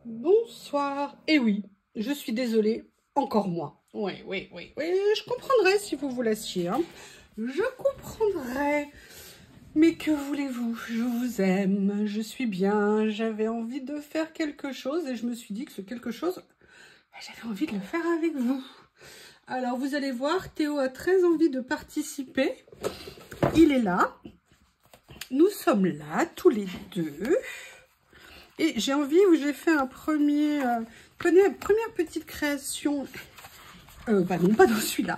Bonsoir. Et oui, je suis désolée, encore moi. Oui, je comprendrais si vous vous lâchiez, hein. Je comprendrais. Mais que voulez-vous? Je vous aime, je suis bien, j'avais envie de faire quelque chose et je me suis dit que ce quelque chose, j'avais envie de le faire avec vous. Alors, vous allez voir, Théo a très envie de participer. Il est là. Nous sommes là, tous les deux. Et j'ai envie, où j'ai fait un première petite création. Bah non, pas dans celui-là.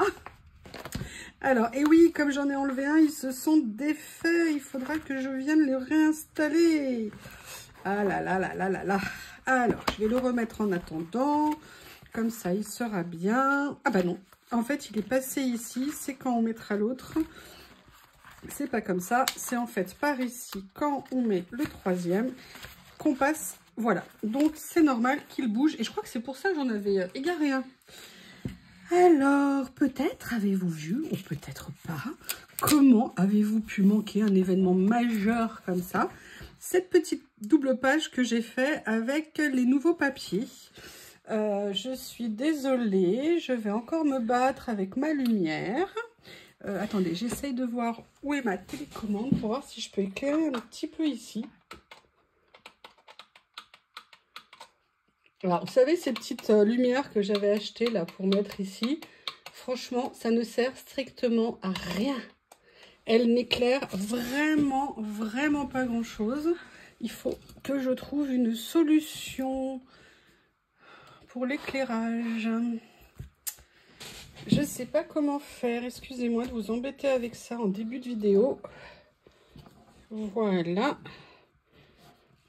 Alors, et oui, comme j'en ai enlevé un, ils se sont défaits. Il faudra que je vienne les réinstaller. Ah là là là là là là. Alors, je vais le remettre en attendant. Comme ça, il sera bien. Ah bah non. En fait, il est passé ici. C'est quand on mettra l'autre. C'est pas comme ça. C'est en fait par ici, quand on met le troisième, qu'on passe. Voilà. Donc, c'est normal qu'il bouge. Et je crois que c'est pour ça que j'en avais égaré un. Alors, peut-être avez-vous vu, ou peut-être pas, comment avez-vous pu manquer un événement majeur comme ça? Cette petite double page que j'ai fait avec les nouveaux papiers. Je suis désolée, je vais encore me battre avec ma lumière. Attendez, j'essaye de voir où est ma télécommande pour voir si je peux éclairer un petit peu ici. Alors, vous savez, ces petites lumières que j'avais achetées là pour mettre ici, franchement, ça ne sert strictement à rien. Elle n'éclaire vraiment pas grand-chose. Il faut que je trouve une solution pour l'éclairage. Je ne sais pas comment faire. Excusez-moi de vous embêter avec ça en début de vidéo. Voilà.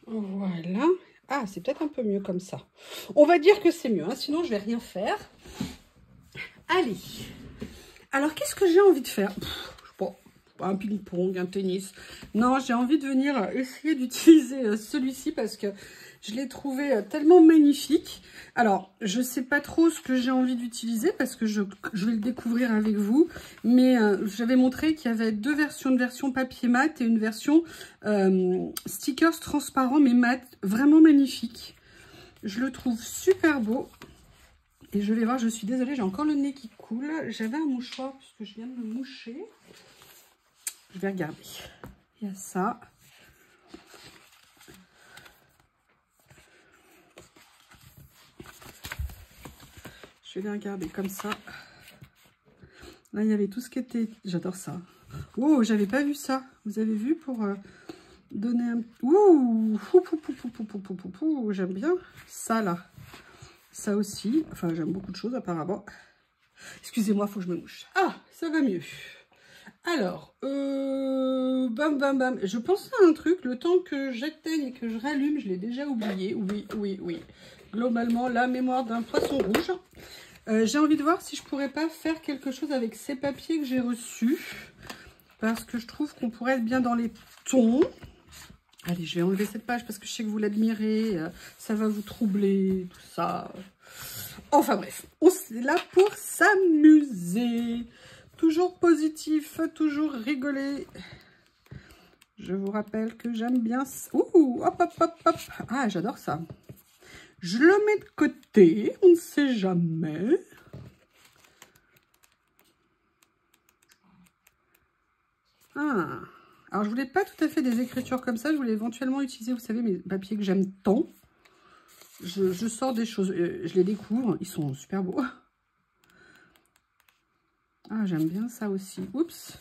Voilà. Ah, c'est peut-être un peu mieux comme ça. On va dire que c'est mieux, hein, sinon je vais rien faire. Allez. Alors, qu'est-ce que j'ai envie de faire? Je sais pas, un ping-pong, un tennis. Non, j'ai envie de venir essayer d'utiliser celui-ci parce que je l'ai trouvé tellement magnifique. Alors, je ne sais pas trop ce que j'ai envie d'utiliser parce que je vais le découvrir avec vous. Mais j'avais montré qu'il y avait deux versions, une version papier mat et une version stickers transparent mais mat. Vraiment magnifique. Je le trouve super beau. Et je vais voir, je suis désolée, j'ai encore le nez qui coule. J'avais un mouchoir puisque je viens de me moucher. Je vais regarder. Il y a ça. Je vais regarder comme ça. Là, il y avait tout ce qui était... J'adore ça. Oh, j'avais pas vu ça. Vous avez vu pour donner un... Ouh, j'aime bien ça, là. Ça aussi. Enfin, j'aime beaucoup de choses, apparemment. Excusez-moi, il faut que je me mouche. Ah, ça va mieux. Alors, bam, bam, bam. Je pensais à un truc, le temps que j'éteigne et que je rallume, je l'ai déjà oublié. Oui. Globalement, la mémoire d'un poisson rouge. J'ai envie de voir si je pourrais pas faire quelque chose avec ces papiers que j'ai reçus. Parce que je trouve qu'on pourrait être bien dans les tons. Allez, je vais enlever cette page parce que je sais que vous l'admirez. Ça va vous troubler, tout ça. Enfin bref, on est là pour s'amuser. Toujours positif, toujours rigoler. Je vous rappelle que j'aime bien... Ouh, hop. Ah, j'adore ça. Je le mets de côté, on ne sait jamais. Ah, alors je voulais pas tout à fait des écritures comme ça. Je voulais éventuellement utiliser, vous savez, mes papiers que j'aime tant. Je sors des choses, je les découvre. Ils sont super beaux. Ah, j'aime bien ça aussi. Oups.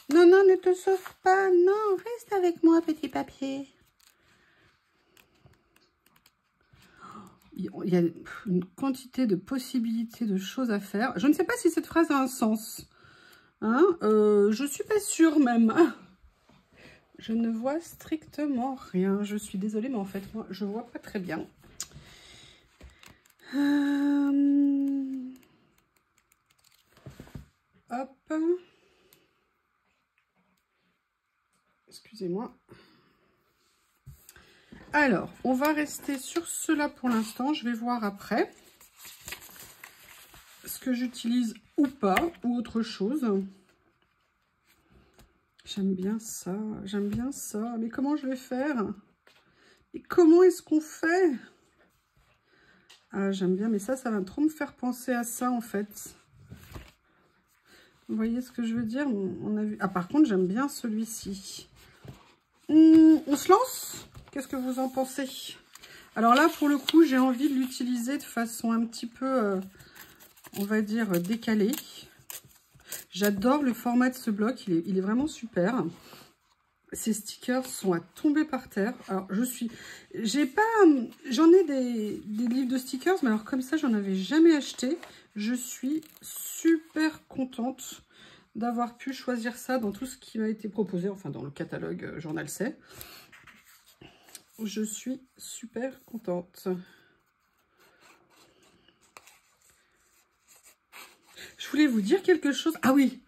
Non, ne te sauve pas. Non, reste avec moi, petit papier. Il y a une quantité de possibilités, de choses à faire. Je ne sais pas si cette phrase a un sens. Hein, je suis pas sûre même. Je ne vois strictement rien. Je suis désolée, mais en fait, moi, je vois pas très bien. Hop. Excusez-moi. Alors, on va rester sur cela pour l'instant. Je vais voir après ce que j'utilise ou pas, ou autre chose. J'aime bien ça, j'aime bien ça. Mais comment je vais faire? Et comment est-ce qu'on fait? Ah, j'aime bien, mais ça va trop me faire penser à ça, en fait. Vous voyez ce que je veux dire? On a vu... Ah, par contre, j'aime bien celui-ci. On se lance? Qu'est-ce que vous en pensez? Alors là, pour le coup, j'ai envie de l'utiliser de façon un petit peu, on va dire, décalée. J'adore le format de ce bloc, il est vraiment super. Ces stickers sont à tomber par terre. Alors, j'en ai des livres de stickers, mais alors comme ça, j'en avais jamais acheté. Je suis super contente d'avoir pu choisir ça dans tout ce qui m'a été proposé, enfin dans le catalogue Journal C. Je suis super contente. Je voulais vous dire quelque chose. Ah oui,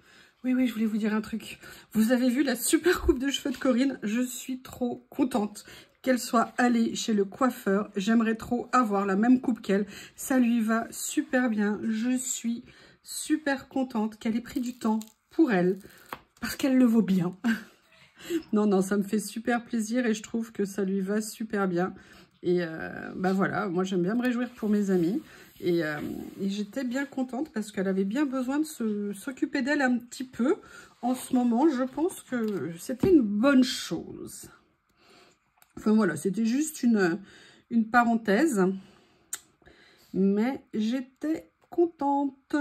je voulais vous dire un truc. Vous avez vu la super coupe de cheveux de Corinne? Je suis trop contente qu'elle soit allée chez le coiffeur. J'aimerais trop avoir la même coupe qu'elle. Ça lui va super bien. Je suis super contente qu'elle ait pris du temps pour elle, parce qu'elle le vaut bien. Non, ça me fait super plaisir et je trouve que ça lui va super bien. Et bah voilà, moi j'aime bien me réjouir pour mes amis. Et j'étais bien contente parce qu'elle avait bien besoin de s'occuper d'elle un petit peu. En ce moment, je pense que c'était une bonne chose. Enfin voilà, c'était juste une parenthèse. Mais j'étais contente.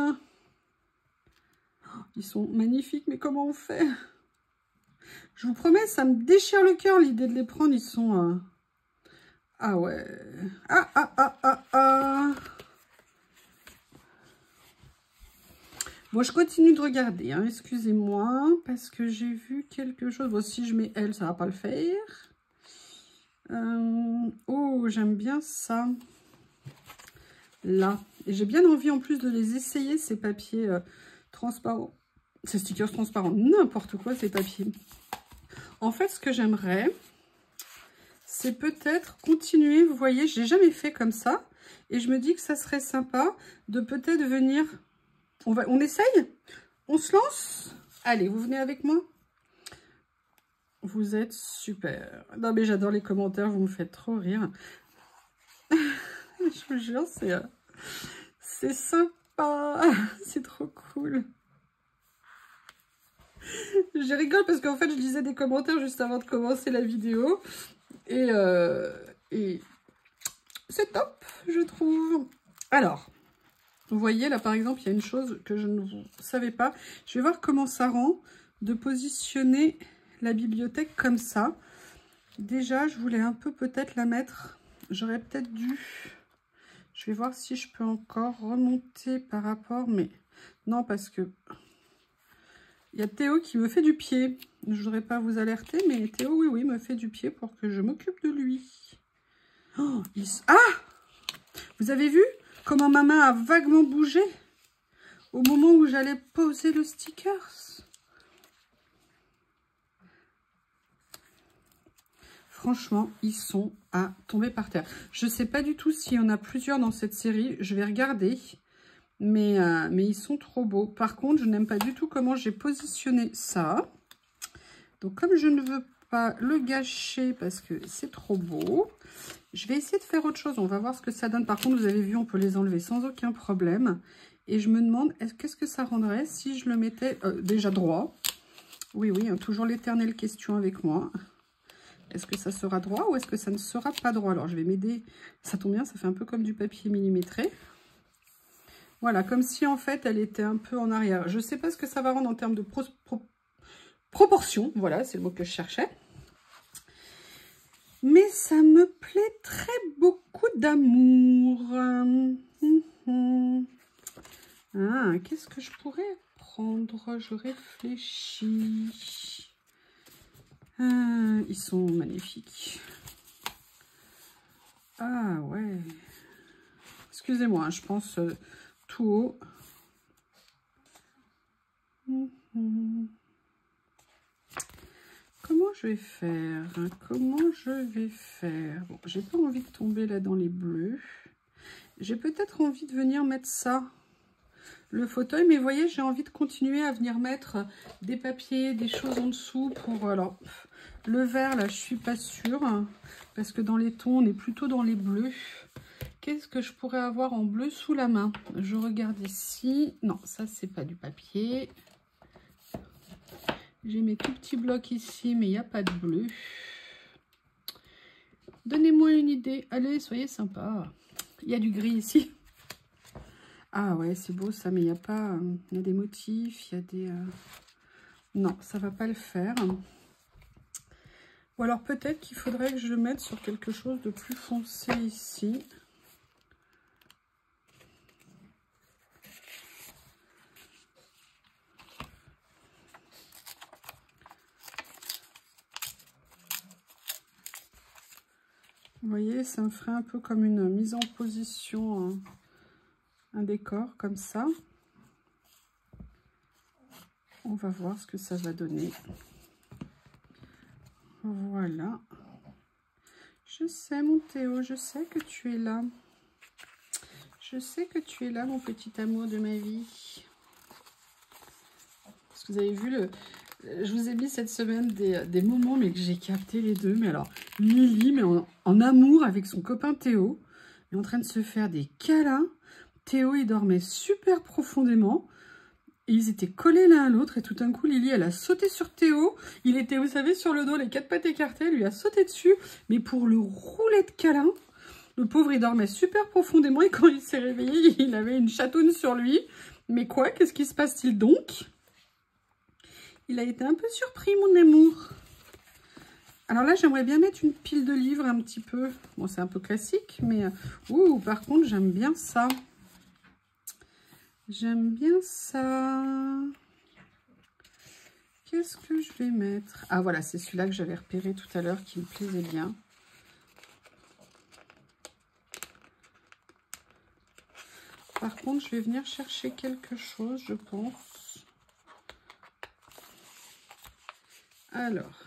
Ils sont magnifiques, mais comment on fait? Je vous promets, ça me déchire le cœur l'idée de les prendre. Ils sont... Ah ouais. Bon, je continue de regarder, hein, excusez-moi, parce que j'ai vu quelque chose. Bon, si je mets elle, ça va pas le faire. Oh, j'aime bien ça. Là. Et j'ai bien envie en plus de les essayer, ces papiers transparents. Ces stickers transparents, n'importe quoi, ces papiers. En fait, ce que j'aimerais, c'est peut-être continuer. Vous voyez, je n'ai jamais fait comme ça. Et je me dis que ça serait sympa de peut-être venir... On essaye? On se lance? Allez, vous venez avec moi? Vous êtes super. Non, mais j'adore les commentaires, vous me faites trop rire. Je vous jure, c'est sympa. C'est trop cool. Je rigole parce qu'en fait, je lisais des commentaires juste avant de commencer la vidéo. Et c'est top, je trouve. Alors, vous voyez, là, par exemple, il y a une chose que je ne savais pas. Je vais voir comment ça rend de positionner la bibliothèque comme ça. Déjà, je voulais un peu peut-être la mettre... J'aurais peut-être dû... Je vais voir si je peux encore remonter par rapport, mais... Non, parce que... Il y a Théo qui me fait du pied. Je ne voudrais pas vous alerter, mais Théo, oui, me fait du pied pour que je m'occupe de lui. Oh, Ah! Vous avez vu comment ma main a vaguement bougé au moment où j'allais poser le sticker? Franchement, ils sont à tomber par terre. Je ne sais pas du tout s'il y en a plusieurs dans cette série. Je vais regarder. Mais ils sont trop beaux. Par contre, je n'aime pas du tout comment j'ai positionné ça. Donc, comme je ne veux pas le gâcher parce que c'est trop beau, je vais essayer de faire autre chose. On va voir ce que ça donne. Par contre, vous avez vu, on peut les enlever sans aucun problème. Et je me demande, qu'est-ce que ça rendrait si je le mettais déjà droit? Oui, hein, toujours l'éternelle question avec moi. Est-ce que ça sera droit ou est-ce que ça ne sera pas droit? Alors, je vais m'aider. Ça tombe bien, ça fait un peu comme du papier millimétré. Voilà, comme si en fait elle était un peu en arrière. Je ne sais pas ce que ça va rendre en termes de proportion. Voilà, c'est le mot que je cherchais. Mais ça me plaît très beaucoup d'amour. Ah, qu'est-ce que je pourrais prendre? Je réfléchis. Ah, ils sont magnifiques. Ah ouais. Excusez-moi, je pense... tout haut. Comment je vais faire? Comment je vais faire? Bon, j'ai pas envie de tomber là dans les bleus. J'ai peut-être envie de venir mettre ça, le fauteuil, mais vous voyez, j'ai envie de continuer à venir mettre des papiers, des choses en dessous pour... Alors, le vert, là, je suis pas sûre, parce que dans les tons, on est plutôt dans les bleus. qu'est-ce que je pourrais avoir en bleu sous la main? Je regarde ici. Non, ça, c'est pas du papier. J'ai mes tout petits blocs ici, mais il n'y a pas de bleu. Donnez-moi une idée. Allez, soyez sympa. Il y a du gris ici. Ah ouais, c'est beau ça, mais il n'y a pas... il y a des motifs, il y a des... Non, ça va pas le faire. Ou alors peut-être qu'il faudrait que je le mette sur quelque chose de plus foncé ici. Vous voyez, ça me ferait un peu comme une mise en position, un décor comme ça. On va voir ce que ça va donner. Voilà. Je sais, mon Théo, je sais que tu es là. Je sais que tu es là, mon petit amour de ma vie. Parce que vous avez vu, je vous ai mis cette semaine des moments, mais que j'ai capté les deux. Mais alors, Lily, mais en amour avec son copain Théo, est en train de se faire des câlins. Théo, il dormait super profondément. Et ils étaient collés l'un à l'autre. Et tout d'un coup, Lily, elle a sauté sur Théo. Il était, vous savez, sur le dos, les 4 pattes écartées. Elle lui a sauté dessus. Mais pour le rouler de câlin, le pauvre, il dormait super profondément. Et quand il s'est réveillé, il avait une chatoune sur lui. Mais quoi? Qu'est-ce qui se passe-t-il donc? Il a été un peu surpris, mon amour. Alors là, j'aimerais bien mettre une pile de livres un petit peu. Bon, c'est un peu classique, mais... ouh, par contre, j'aime bien ça. J'aime bien ça. Qu'est-ce que je vais mettre? Ah, voilà, c'est celui-là que j'avais repéré tout à l'heure qui me plaisait bien. Par contre, je vais venir chercher quelque chose, je pense. Alors,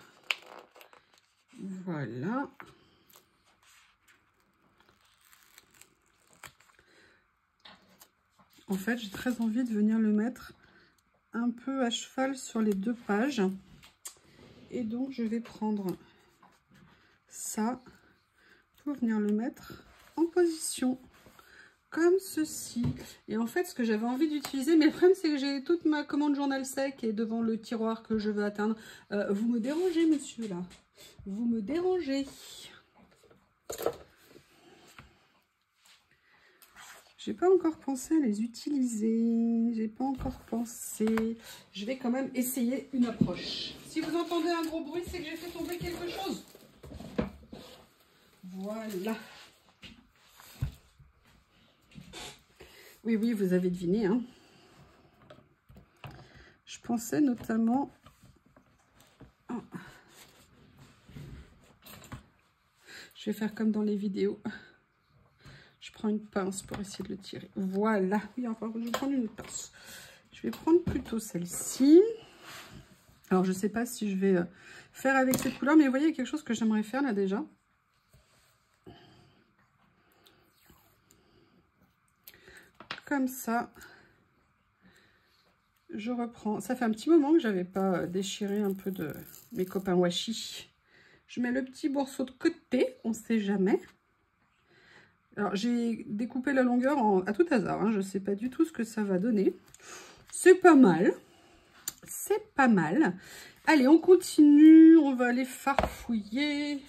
voilà. En fait, j'ai très envie de venir le mettre un peu à cheval sur les 2 pages. Et donc, je vais prendre ça pour venir le mettre en position. Comme ceci. Et en fait, ce que j'avais envie d'utiliser, mais le problème, c'est que j'ai toute ma commande journal sec et devant le tiroir que je veux atteindre. Vous me dérangez, monsieur, là. Vous me dérangez. J'ai pas encore pensé à les utiliser. J'ai pas encore pensé. Je vais quand même essayer une approche. Si vous entendez un gros bruit, c'est que j'ai fait tomber quelque chose. Voilà. Oui, oui, vous avez deviné, hein. Je pensais notamment... Oh. Je vais faire comme dans les vidéos. Je prends une pince pour essayer de le tirer. Voilà. Oui, enfin, je vais prendre une pince. Je vais prendre plutôt celle-ci. Alors, je ne sais pas si je vais faire avec cette couleur, mais vous voyez, il y a quelque chose que j'aimerais faire là déjà. Comme ça. Je reprends. Ça fait un petit moment que je n'avais pas déchiré un peu de mes copains washi. Je mets le petit morceau de côté, on ne sait jamais. Alors, j'ai découpé la longueur à tout hasard. Hein. Je ne sais pas du tout ce que ça va donner. C'est pas mal. C'est pas mal. Allez, on continue. On va aller farfouiller.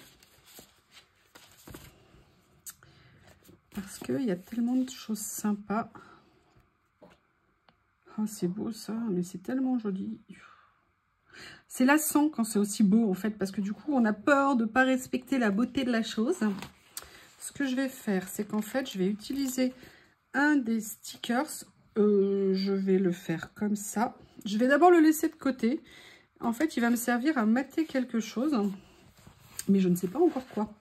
Parce qu'il y a tellement de choses sympas. Oh, c'est beau ça, mais c'est tellement joli. C'est lassant quand c'est aussi beau en fait, parce que du coup, on a peur de ne pas respecter la beauté de la chose. Ce que je vais faire, c'est qu'en fait, je vais utiliser un des stickers. Je vais le faire comme ça. Je vais d'abord le laisser de côté. En fait, il va me servir à mater quelque chose. Mais je ne sais pas encore quoi.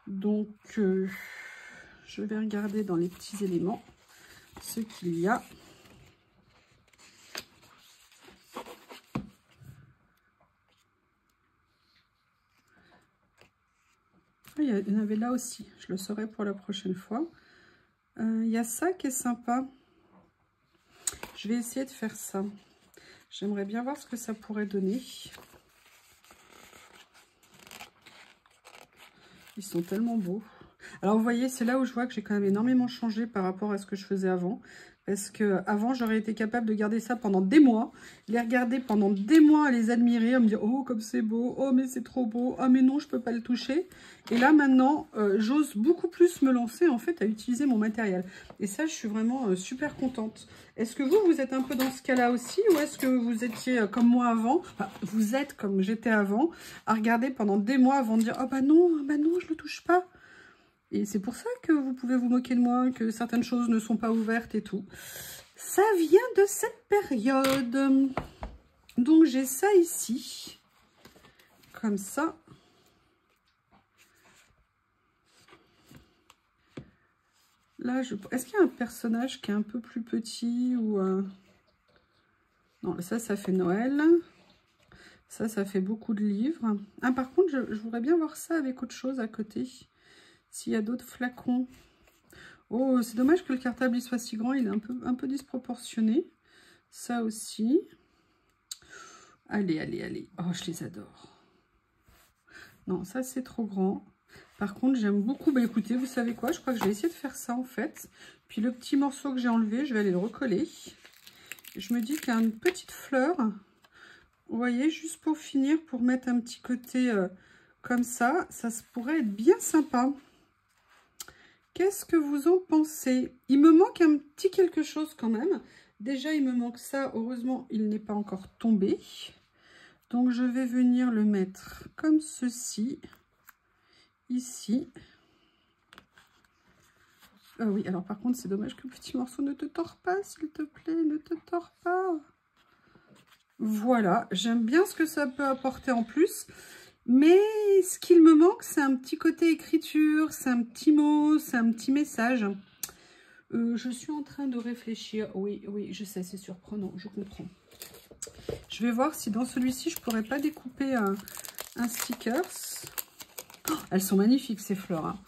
Donc, je vais regarder dans les petits éléments ce qu'il y a. Il y en avait là aussi. Je le saurai pour la prochaine fois. Il y a ça qui est sympa. Je vais essayer de faire ça. J'aimerais bien voir ce que ça pourrait donner. Ils sont tellement beaux. Alors vous voyez, c'est là où je vois que j'ai quand même énormément changé par rapport à ce que je faisais avant. Parce que avant j'aurais été capable de garder ça pendant des mois, les regarder pendant des mois, les admirer, à me dire oh comme c'est beau, oh mais c'est trop beau, oh mais non je peux pas le toucher. Et là maintenant j'ose beaucoup plus me lancer en fait à utiliser mon matériel. Et ça je suis vraiment super contente. Est-ce que vous êtes un peu dans ce cas-là aussi, ou est-ce que vous étiez comme moi avant, enfin, vous êtes comme j'étais avant, à regarder pendant des mois avant de dire oh bah non je le touche pas. Et c'est pour ça que vous pouvez vous moquer de moi, que certaines choses ne sont pas ouvertes et tout. Ça vient de cette période. Donc j'ai ça ici. Comme ça. Là, est-ce qu'il y a un personnage qui est un peu plus petit ou... Non, ça fait Noël. Ça fait beaucoup de livres. Ah, par contre, je voudrais bien voir ça avec autre chose à côté. S'il y a d'autres flacons. Oh, c'est dommage que le cartable il soit si grand. Il est un peu disproportionné. Ça aussi. Allez, allez, allez. Oh, je les adore. Non, ça, c'est trop grand. Par contre, j'aime beaucoup. Bah, écoutez, vous savez quoi? Je crois que je vais essayer de faire ça, en fait. Puis, le petit morceau que j'ai enlevé, je vais aller le recoller. Je me dis qu'il y a une petite fleur. Vous voyez, juste pour finir, pour mettre un petit côté comme ça. Ça pourrait être bien sympa. Qu'est-ce que vous en pensez? Il me manque un petit quelque chose quand même. Déjà, il me manque ça. Heureusement, il n'est pas encore tombé. Donc, je vais venir le mettre comme ceci. Ici. Ah oui, alors par contre, c'est dommage que le petit morceau ne te tord pas, s'il te plaît. Ne te tord pas. Voilà. J'aime bien ce que ça peut apporter en plus. Mais ce qu'il me manque, c'est un petit côté écriture, c'est un petit mot, c'est un petit message. Je suis en train de réfléchir. Oui, oui, je sais, c'est surprenant, je comprends. Je vais voir si dans celui-ci, je pourrais pas découper un stickers. Oh, elles sont magnifiques, ces fleurs. Hein.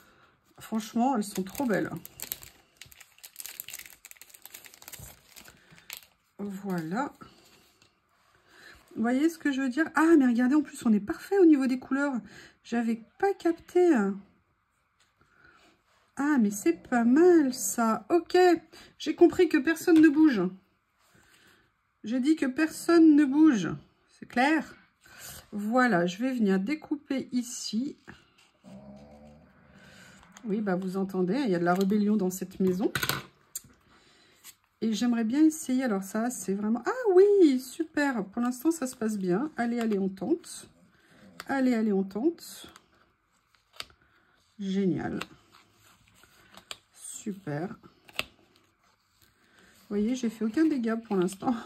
Franchement, elles sont trop belles. Voilà. Vous voyez ce que je veux dire? Ah, mais regardez, en plus, on est parfait au niveau des couleurs. J'avais pas capté. Ah, mais c'est pas mal, ça. Ok, j'ai compris que personne ne bouge. J'ai dit que personne ne bouge. C'est clair? Voilà, je vais venir découper ici. Oui, bah vous entendez, il y a de la rébellion dans cette maison. Et j'aimerais bien essayer. Alors ça, c'est vraiment... Ah oui, super. Pour l'instant, ça se passe bien. Allez, allez, on tente. Allez, allez, on tente. Génial. Super. Vous voyez, j'ai fait aucun dégât pour l'instant.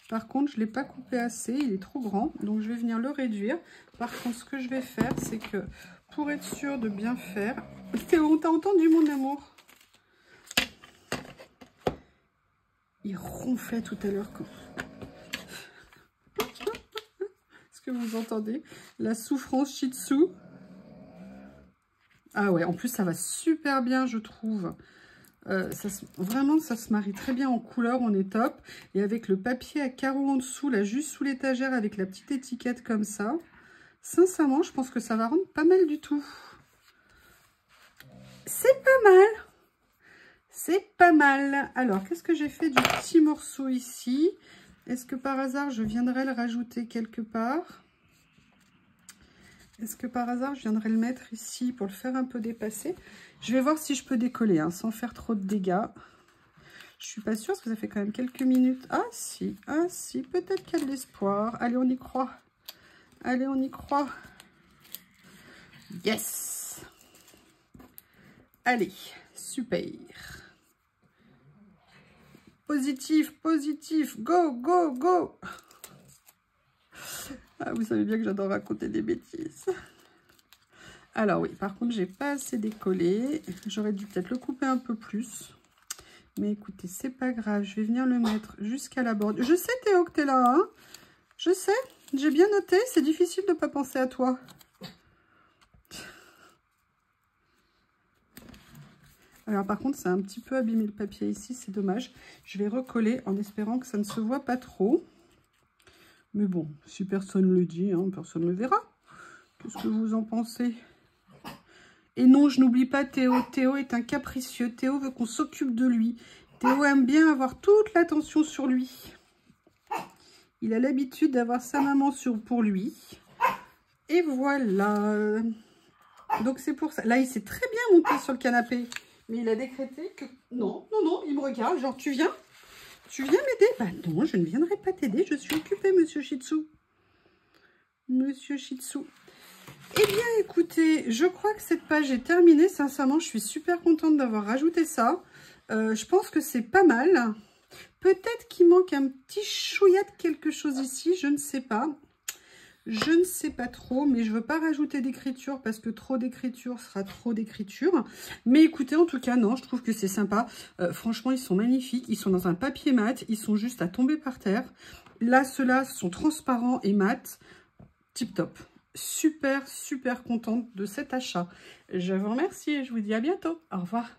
Par contre, je ne l'ai pas coupé assez. Il est trop grand. Donc, je vais venir le réduire. Par contre, ce que je vais faire, c'est que pour être sûr de bien faire... On t'a entendu, mon amour? Il ronflait tout à l'heure. Est-ce que vous entendez la souffrance shih tzu? Ah ouais, en plus, ça va super bien, je trouve. Vraiment, ça se marie très bien en couleur, on est top. Et avec le papier à carreaux en dessous, là, juste sous l'étagère, avec la petite étiquette comme ça. Sincèrement, je pense que ça va rendre pas mal du tout. C'est pas mal. C'est pas mal. Alors, qu'est-ce que j'ai fait du petit morceau ici? Est-ce que par hasard, je viendrais le rajouter quelque part? Est-ce que par hasard, je viendrais le mettre ici pour le faire un peu dépasser? Je vais voir si je peux décoller, hein, sans faire trop de dégâts. Je suis pas sûre, parce que ça fait quand même quelques minutes. Ah si, peut-être qu'il y a de l'espoir. Allez, on y croit. Allez, on y croit. Yes! Allez, super. Positif, positif. Go, go, go. Ah, vous savez bien que j'adore raconter des bêtises. Alors oui, par contre, j'ai pas assez décollé. J'aurais dû peut-être le couper un peu plus. Mais écoutez, c'est pas grave. Je vais venir le mettre jusqu'à la bordure. Je sais, Théo, que t'es là. Hein, je sais. J'ai bien noté. C'est difficile de ne pas penser à toi. Alors par contre, ça a un petit peu abîmé le papier ici. C'est dommage. Je vais recoller en espérant que ça ne se voit pas trop. Mais bon, si personne ne le dit, hein, personne ne le verra. Qu'est-ce que vous en pensez? Et non, je n'oublie pas Théo. Théo est un capricieux. Théo veut qu'on s'occupe de lui. Théo aime bien avoir toute l'attention sur lui. Il a l'habitude d'avoir sa maman pour lui. Et voilà. Donc c'est pour ça. Là, il s'est très bien monté sur le canapé. Mais il a décrété que... Non, non, non, il me regarde. Genre, tu viens? Tu viens m'aider? Bah non, je ne viendrai pas t'aider. Je suis occupée, monsieur Shih Tzu. Monsieur Shih Tzu. Eh bien, écoutez, je crois que cette page est terminée. Sincèrement, je suis super contente d'avoir rajouté ça. Je pense que c'est pas mal. Peut-être qu'il manque un petit chouïa de quelque chose ici. Je ne sais pas. Je ne sais pas trop, mais je ne veux pas rajouter d'écriture parce que trop d'écriture sera trop d'écriture. Mais écoutez, en tout cas, non, je trouve que c'est sympa. Franchement, ils sont magnifiques. Ils sont dans un papier mat. Ils sont juste à tomber par terre. Là, ceux-là sont transparents et mat. Tip top. Super, super contente de cet achat. Je vous remercie et je vous dis à bientôt. Au revoir.